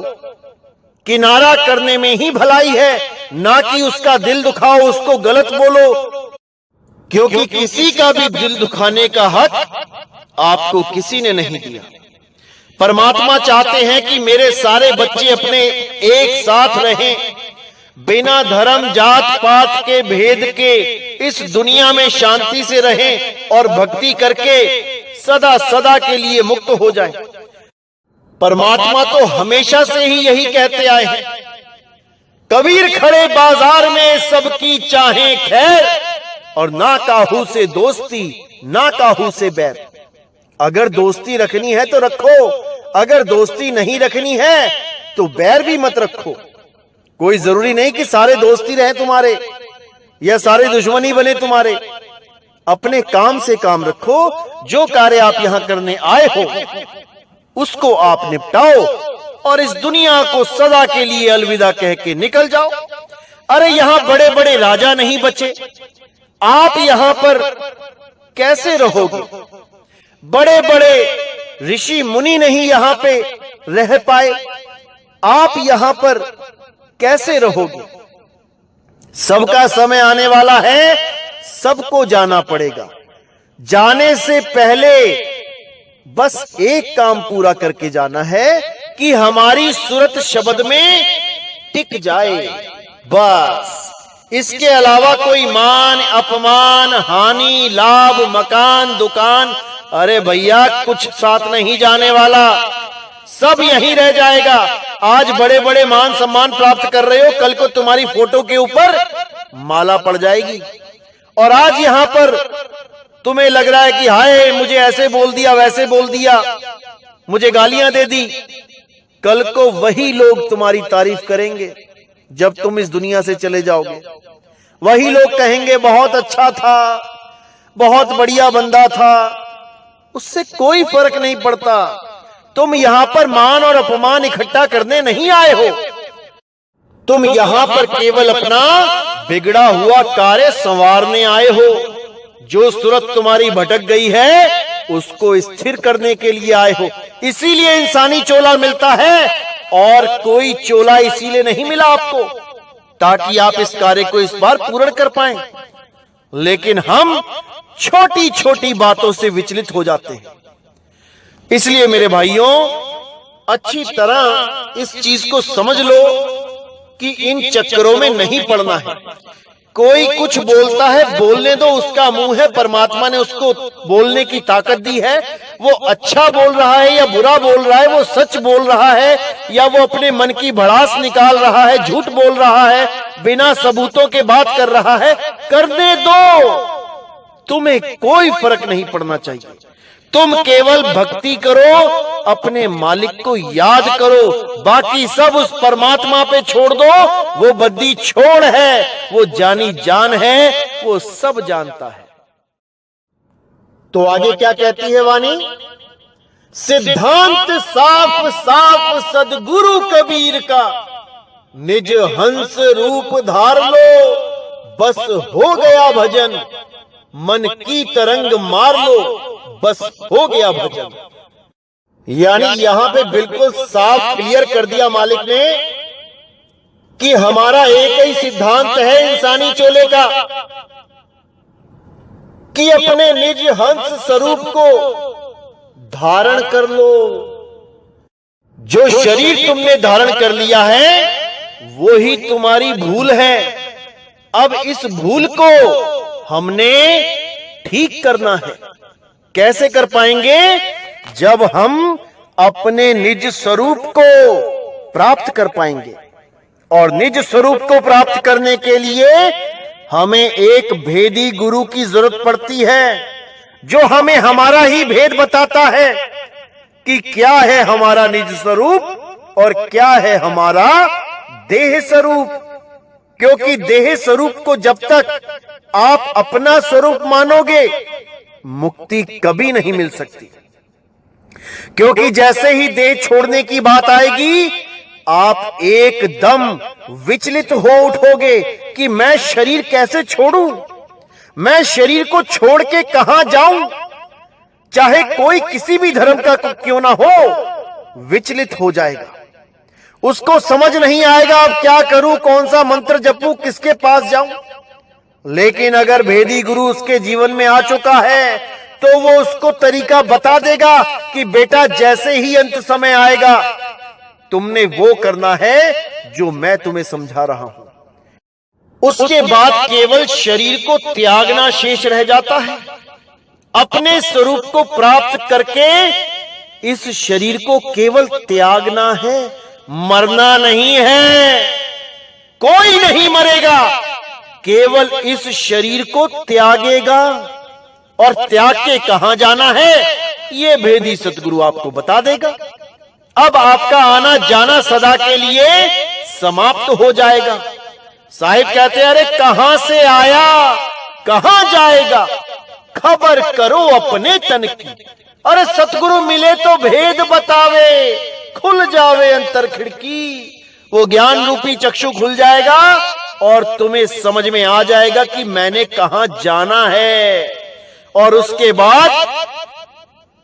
किनारा करने में ही भलाई है, ना कि उसका दिल दुखाओ, उसको गलत बोलो, क्योंकि किसी का भी दिल दुखाने का हक आपको किसी ने नहीं दिया। परमात्मा चाहते हैं कि मेरे सारे बच्चे अपने एक साथ रहें, बिना धर्म जात पात के भेद के इस दुनिया में शांति से रहें और भक्ति करके सदा सदा के लिए मुक्त हो जाएं। परमात्मा तो हमेशा से ही यही कहते आए हैं, कबीर खड़े बाजार में सबकी चाहें खैर, और ना काहू से दोस्ती ना काहू से बैर। अगर दोस्ती रखनी है तो रखो, अगर दोस्ती नहीं रखनी है तो बैर भी मत रखो। कोई जरूरी नहीं कि सारे दोस्ती रहे तुम्हारे या सारे दुश्मनी बने तुम्हारे। अपने काम से काम रखो, जो कार्य आप यहां करने आए हो उसको आप निपटाओ और इस दुनिया को सदा के लिए अलविदा कह के निकल जाओ। अरे यहां बड़े बड़े राजा नहीं बचे, आप यहां पर कैसे रहोगे? बड़े बड़े ऋषि मुनि नहीं यहां पे रह पाए, आप यहां पर कैसे रहोगे? सबका समय आने वाला है, सबको जाना पड़ेगा। जाने से पहले बस एक काम पूरा करके जाना है कि हमारी सूरत शब्द में टिक जाए, बस। इसके अलावा कोई मान अपमान हानि लाभ मकान दुकान, अरे भैया कुछ साथ नहीं जाने वाला, सब यहीं रह जाएगा। आज बड़े बड़े मान सम्मान प्राप्त कर रहे हो, कल को तुम्हारी फोटो के ऊपर माला पड़ जाएगी। और आज यहां पर तुम्हें लग रहा है कि हाय मुझे ऐसे बोल दिया वैसे बोल दिया, मुझे गालियां दे दी, कल को वही लोग तुम्हारी तारीफ करेंगे जब तुम इस दुनिया से चले जाओगे। वही लोग कहेंगे बहुत अच्छा था, बहुत बढ़िया बंदा था। उससे कोई फर्क नहीं पड़ता। तुम यहां पर मान और अपमान इकट्ठा करने नहीं आए हो, तुम यहां पर केवल अपना बिगड़ा हुआ कार्य संवारने आए हो। जो सूरत तुम्हारी भटक गई है उसको स्थिर करने के लिए आए हो। इसीलिए इंसानी चोला मिलता है, और कोई चोला इसीलिए नहीं मिला आपको ताकि आप इस कार्य को इस बार पूर्ण कर पाएं। लेकिन हम छोटी छोटी बातों से विचलित हो जाते हैं। इसलिए मेरे भाइयों, अच्छी तरह इस चीज को समझ लो कि इन चक्करों में नहीं पड़ना है। कोई कुछ बोलता है, बोलने दो, उसका मुंह है, परमात्मा ने उसको बोलने की ताकत दी है। वो अच्छा बोल रहा है या बुरा बोल रहा है, वो सच बोल रहा है या वो अपने मन की भड़ास निकाल रहा है, झूठ बोल रहा है, बिना सबूतों के बात कर रहा है, करने दो। तुम्हें कोई फर्क नहीं पड़ना चाहिए। तुम केवल भक्ति करो, अपने मालिक को याद करो, बाकी सब उस परमात्मा पे छोड़ दो। वो बद्दी छोड़ है, वो जानी जान है, वो सब जानता है। तो आगे क्या कहती है वाणी? सिद्धांत साफ साफ सदगुरु कबीर का, निज हंस रूप धार लो, बस हो गया भजन, मन की तरंग मार लो, बस हो गया भजन। यानी यहां पे बिल्कुल साफ क्लियर कर दिया मालिक ने कि हमारा एक ही सिद्धांत है इंसानी चोले का, कि अपने निज हंस स्वरूप को धारण कर लो। जो शरीर तुमने धारण कर लिया है वो ही तुम्हारी भूल है। अब इस भूल को हमने ठीक करना है। कैसे कर पाएंगे? जब हम अपने निज स्वरूप को प्राप्त कर पाएंगे। और निज स्वरूप को प्राप्त करने के लिए हमें एक भेदी गुरु की जरूरत पड़ती है, जो हमें हमारा ही भेद बताता है कि क्या है हमारा निज स्वरूप और क्या है हमारा देह स्वरूप। क्योंकि देह स्वरूप को जब तक आप अपना स्वरूप मानोगे, मुक्ति कभी नहीं मिल सकती। क्योंकि जैसे ही देह छोड़ने की बात आएगी, आप एकदम विचलित हो उठोगे कि मैं शरीर कैसे छोड़ूं, मैं शरीर को छोड़ के कहां जाऊं, चाहे कोई किसी भी धर्म का क्यों ना हो, विचलित हो जाएगा। उसको समझ नहीं आएगा अब क्या करूं, कौन सा मंत्र जपूं, किसके पास जाऊं। लेकिन अगर भेदी गुरु उसके जीवन में आ चुका है तो वो उसको तरीका बता देगा कि बेटा जैसे ही अंत समय आएगा तुमने वो करना है जो मैं तुम्हें समझा रहा हूं। उसके बाद केवल शरीर को त्यागना शेष रह जाता है। अपने स्वरूप को प्राप्त करके इस शरीर को केवल त्यागना है, मरना नहीं है। कोई नहीं मरेगा, केवल इस शरीर को त्यागेगा। और त्याग के कहां जाना है ये भेदी सतगुरु आपको बता देगा। अब आपका आना जाना सदा के लिए समाप्त हो जाएगा। साहिब कहते हैं, अरे कहां से आया कहां जाएगा, खबर करो अपने तन की। अरे सतगुरु मिले तो भेद बतावे, खुल जावे अंतर खिड़की। वो ज्ञान रूपी चक्षु खुल जाएगा और तुम्हें समझ में आ जाएगा कि मैंने कहां जाना है। और उसके बाद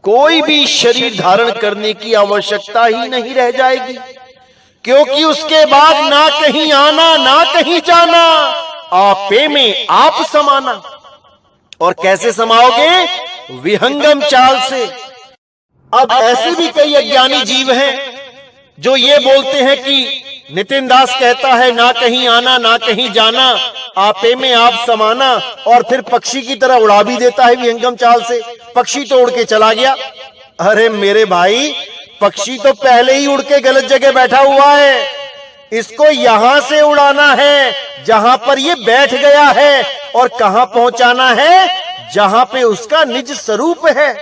कोई भी शरीर धारण करने की आवश्यकता ही नहीं रह जाएगी, क्योंकि उसके बाद ना कहीं आना ना कहीं जाना, आपे में आप समाना। और कैसे समाओगे? विहंगम चाल से। अब ऐसे भी कई अज्ञानी जीव हैं जो ये बोलते हैं कि नितिन दास कहता है ना कहीं आना ना कहीं जाना, आपे में आप समाना, और फिर पक्षी की तरह उड़ा भी देता है विहंगम चाल से। पक्षी तो उड़ के चला गया। अरे मेरे भाई, पक्षी तो पहले ही उड़ के गलत जगह बैठा हुआ है। इसको यहां से उड़ाना है जहां पर ये बैठ गया है, और कहां पहुंचाना है? जहां पे उसका निज स्वरूप है।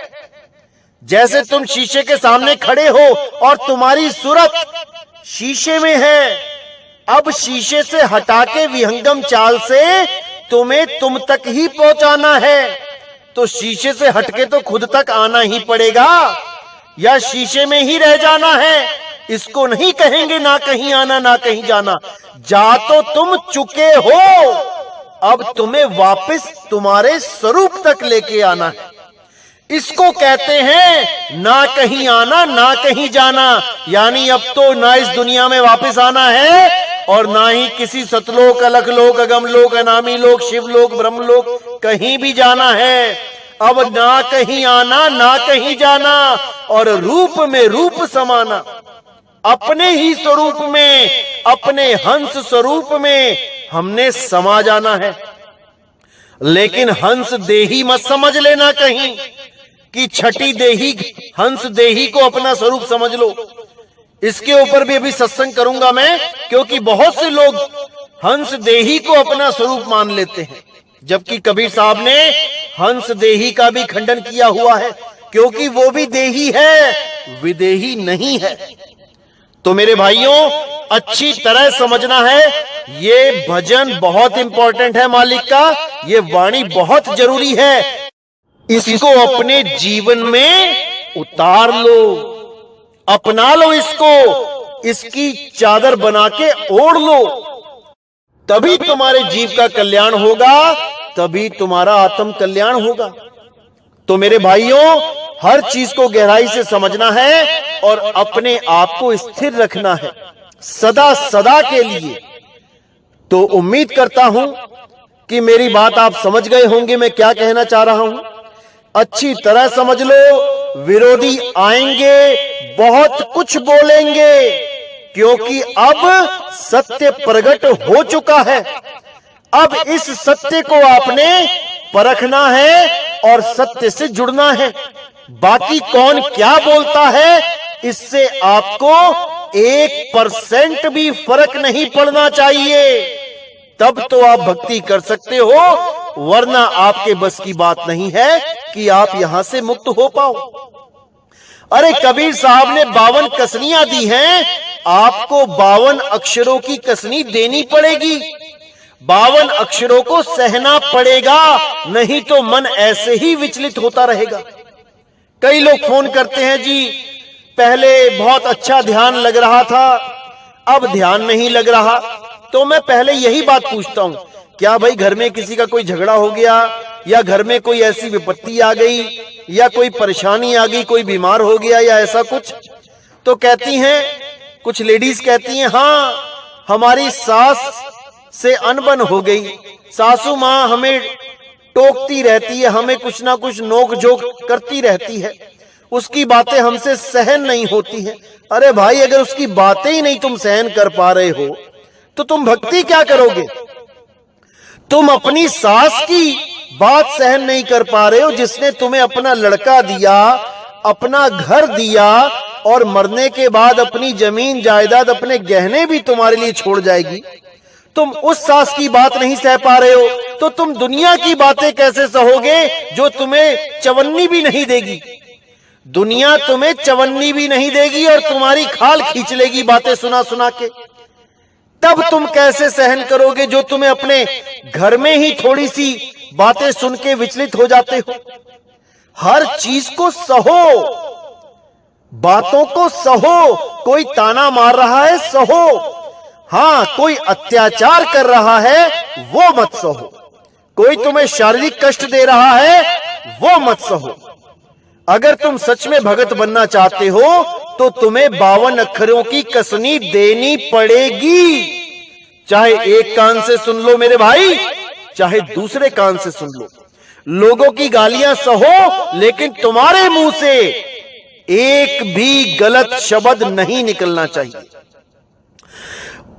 जैसे तुम शीशे के सामने खड़े हो और तुम्हारी सूरत शीशे में है, अब शीशे से हटा के विहंगम चाल से तुम्हें तुम तक ही पहुंचाना है। तो शीशे से हटके तो खुद तक आना ही पड़ेगा, या शीशे में ही रह जाना है। इसको नहीं कहेंगे ना कहीं आना ना कहीं जाना। जा तो तुम चुके हो, अब तुम्हें वापस तुम्हारे स्वरूप तक लेके आना है। इसको कहते हैं ना कहीं आना ना कहीं जाना। यानी अब तो ना इस दुनिया में वापस आना है और ना ही किसी सतलोक, अलखलोक, अगमलोक, अनामी लोक, शिवलोक, ब्रह्मलोक कहीं भी जाना है। अब ना कहीं आना ना कहीं जाना, और रूप में रूप समाना। अपने ही स्वरूप में, अपने हंस स्वरूप में हमने समा जाना है। लेकिन हंस देही मत समझ लेना कहीं कि छठी देही हंस देही को अपना स्वरूप समझ लो। इसके ऊपर भी अभी सत्संग करूंगा मैं, क्योंकि बहुत से लोग हंस देही को अपना स्वरूप मान लेते हैं, जबकि कबीर साहब ने हंस देही का भी खंडन किया हुआ है, क्योंकि वो भी देही है, विदेही नहीं है। तो मेरे भाइयों, अच्छी तरह समझना है, ये भजन बहुत इंपॉर्टेंट है मालिक का, ये वाणी बहुत जरूरी है। इसको अपने जीवन में उतार लो, अपना लो इसको, इसकी चादर बना के ओढ़ लो, तभी तुम्हारे जीव का कल्याण होगा, तभी तुम्हारा आत्म कल्याण होगा। तो मेरे भाइयों, हर चीज को गहराई से समझना है और अपने आप को स्थिर रखना है सदा सदा के लिए। तो उम्मीद करता हूं कि मेरी बात आप समझ गए होंगे मैं क्या कहना चाह रहा हूं। अच्छी तरह समझ लो, विरोधी आएंगे, बहुत कुछ बोलेंगे, क्योंकि अब सत्य प्रकट हो चुका है। अब इस सत्य को आपने परखना है और सत्य से जुड़ना है। बाकी कौन क्या बोलता है, इससे आपको 1% भी फर्क नहीं पड़ना चाहिए। तब तो आप भक्ति कर सकते हो, वरना आपके बस की बात नहीं है कि आप यहां से मुक्त हो पाओ। अरे कबीर साहब ने 52 कसनियां दी हैं, आपको 52 अक्षरों की कसनी देनी पड़ेगी, 52 अक्षरों को सहना पड़ेगा, नहीं तो मन ऐसे ही विचलित होता रहेगा। कई लोग फोन करते हैं, जी पहले बहुत अच्छा ध्यान लग रहा था, अब ध्यान नहीं लग रहा। तो मैं पहले यही बात पूछता हूं, क्या भाई घर में किसी का कोई झगड़ा हो गया, या घर में कोई ऐसी विपत्ति आ गई, या कोई परेशानी आ गई, कोई बीमार हो गया या ऐसा कुछ, तो कहती हैं, कुछ लेडीज कहती हैं, हाँ हमारी सास से अनबन हो गई, सासू माँ हमें टोकती रहती है, हमें कुछ ना कुछ नोक झोंक करती रहती है, उसकी बातें हमसे सहन नहीं होती हैं। अरे भाई, अगर उसकी बातें ही नहीं तुम सहन कर पा रहे हो तो तुम भक्ति क्या करोगे? तुम अपनी सास की बात सहन नहीं कर पा रहे हो, जिसने तुम्हें अपना लड़का दिया, अपना घर दिया, और मरने के बाद अपनी जमीन जायदाद, अपने गहने भी तुम्हारे लिए छोड़ जाएगी। तुम उस सास की बात नहीं सह पा रहे हो, तो तुम दुनिया की बातें कैसे सहोगे जो तुम्हें चवन्नी भी नहीं देगी? दुनिया तुम्हें चवन्नी भी नहीं देगी और तुम्हारी खाल खींच लेगी बातें सुना सुना के। तब तुम कैसे सहन करोगे जो तुम्हें अपने घर में ही थोड़ी सी बातें सुन के विचलित हो जाते हो? हर चीज को सहो, बातों को सहो। कोई ताना मार रहा है, सहो। हां, कोई अत्याचार कर रहा है, वो मत सहो। कोई तुम्हें शारीरिक कष्ट दे रहा है, वो मत सहो। अगर तुम सच में भगत बनना चाहते हो तो तुम्हें 52 अक्षरों की कसनी देनी पड़ेगी। चाहे एक कान से सुन लो मेरे भाई, चाहे दूसरे कान से सुन लो। लोगों की गालियां सहो, लेकिन तुम्हारे मुंह से एक भी गलत शब्द नहीं निकलना चाहिए।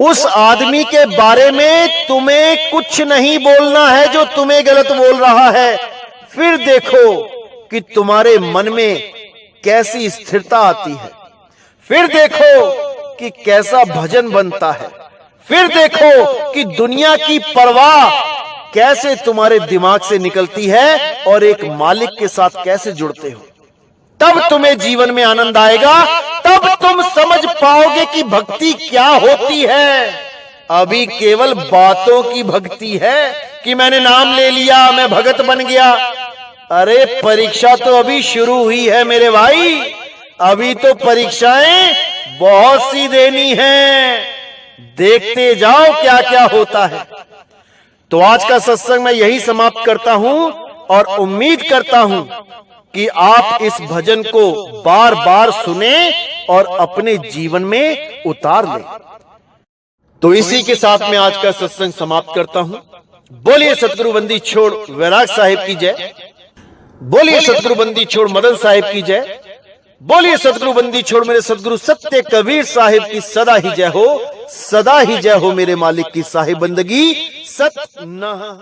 उस आदमी के बारे में तुम्हें कुछ नहीं बोलना है जो तुम्हें गलत बोल रहा है। फिर देखो कि तुम्हारे मन में कैसी स्थिरता आती है। फिर देखो कि कैसा भजन बनता है। फिर देखो कि दुनिया की परवाह कैसे तुम्हारे दिमाग से निकलती है और एक मालिक के साथ कैसे जुड़ते हो। तब तुम्हें जीवन में आनंद आएगा, तब तुम समझ पाओगे कि भक्ति क्या होती है। अभी केवल बातों की भक्ति है कि मैंने नाम ले लिया, मैं भगत बन गया। अरे परीक्षा तो अभी शुरू हुई है मेरे भाई, अभी तो परीक्षाएं बहुत सी देनी हैं। देखते जाओ क्या क्या होता है। तो आज का सत्संग मैं यही समाप्त करता हूं और उम्मीद करता हूं कि आप इस भजन को बार बार सुने और अपने जीवन में उतार लें। तो इसी के साथ मैं आज का सत्संग समाप्त करता हूं। बोलिए सतगुरु बंदी छोड़ वैराग साहिब की जय। बोलिए सतगुरु बंदी छोड़ मदन साहिब की जय। बोलिए सतगुरु बंदी छोड़ मेरे सतगुरु सत्य कबीर साहिब की सदा ही जय हो, सदा ही जय हो। मेरे मालिक की साहिब बंदगी सत न